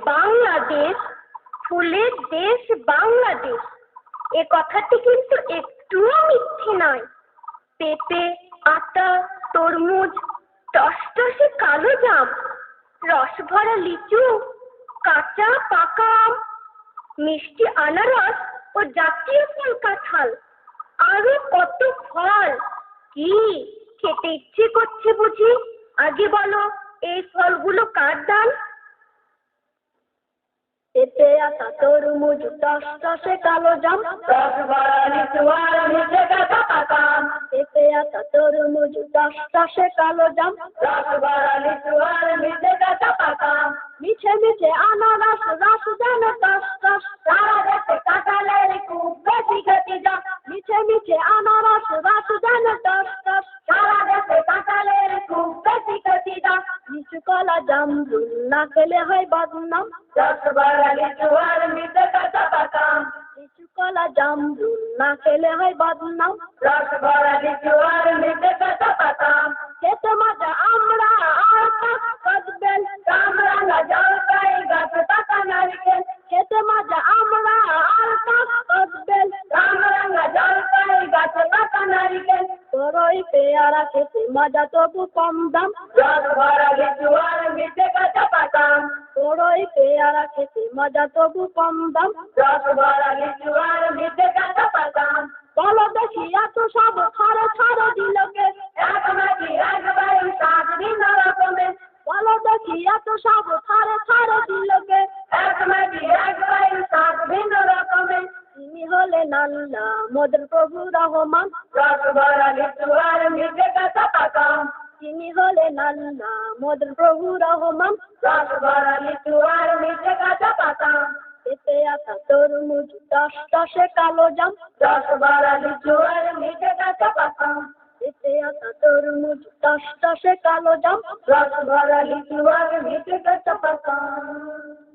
বাংলাদেশ, ফুলের দেশ বাংলাদেশ, এ কথাটি কিন্তু একটুও মিথ্যে নয়। পেঁপে, আতা, তরমুজ, টসটসে কালো জাম, রস ভরা লিচু, কাঁচা পাকা আম, মিষ্টি আনারস ও জাতীয় ফল কাঁঠাল, আরো কত ফল। কি খেতে ইচ্ছে করছে বুঝি? আগে বলো, এই ফলগুলো কার দান? পেঁপে, আতা, তরমুজ, টসটসে কালো জাম, রস ভরা লিচু আর মিঠে কাঁচা পাকা আম। পেঁপে, আতা, তরমুজ, টসটসে কালো জাম, রস ভরা লিচু আর মিঠে কাঁচা পাকা আম। মিঠে মিঠে আনারস, রস যেন টসটস, সারা দেশে কাঁঠালের খুব বেশি খেতে যায়। মিঠে মিঠে আনারস, রস যেন টসটস, সারা দেশে কাঁঠালের খুব বেশি খেতে যায়। লিচু, কলা, জামরুল না খেলে হয় বদনাম, রস ভরা লিচু আর মিঠে কাঁচা পাকা আম। লিচু, কলা, জামরুল না খেলে হয় বদনাম, রস ভরা লিচু আর মিঠে কাঁচা পাকা আম। খেতে মজা আমরা আর কদবেল, কামরাঙা, জলপাই গাছ, পাকা নারকেল। খেতে মজা আমরা আর কদবেল, কামরাঙা, জলপাই গাছ, পাকা নারকেল। বড়ই পেয়ারা খেতে মজা তবু কম দাম, রস ভরা লিচু আর মিঠে কাঁচা পাকা আম। বড়ই পেয়ারা খেতে মজা তবু কম দাম। রস ভরা লিচু আর মিঠে কাঁচা পাকা আম। বলো দেখি এত সব ছাড়ো ছাড়ো দিলকে, এক মাটি এক বায়ু সাত ভিন্ন রকমের। বলো দেখি এত সব ছাড়ো ছাড়ো দিলকে, এক মাটি এক বায়ু সাত ভিন্ন রকমের। তিনি হলেন আল্লাহ মোদের প্রভু রহমান, রস ভরা লিচু আর মিঠে কাঁচা পাকা আম। তিনি হলেন আল্লাহ মোদের প্রভু রহমান। রস ভরা লিচু আর মিঠে কাঁচা পাকা আম। পেঁপে, আতা, তরমুজ, টসটসে কালো জাম, রস ভরা লিচু আর মিঠে কাঁচা পাকা আম। পেঁপে, আতা, তরমুজ, টসটসে কালো জাম, রস ভরা লিচু আর মিঠে কাঁচা পাকা আম।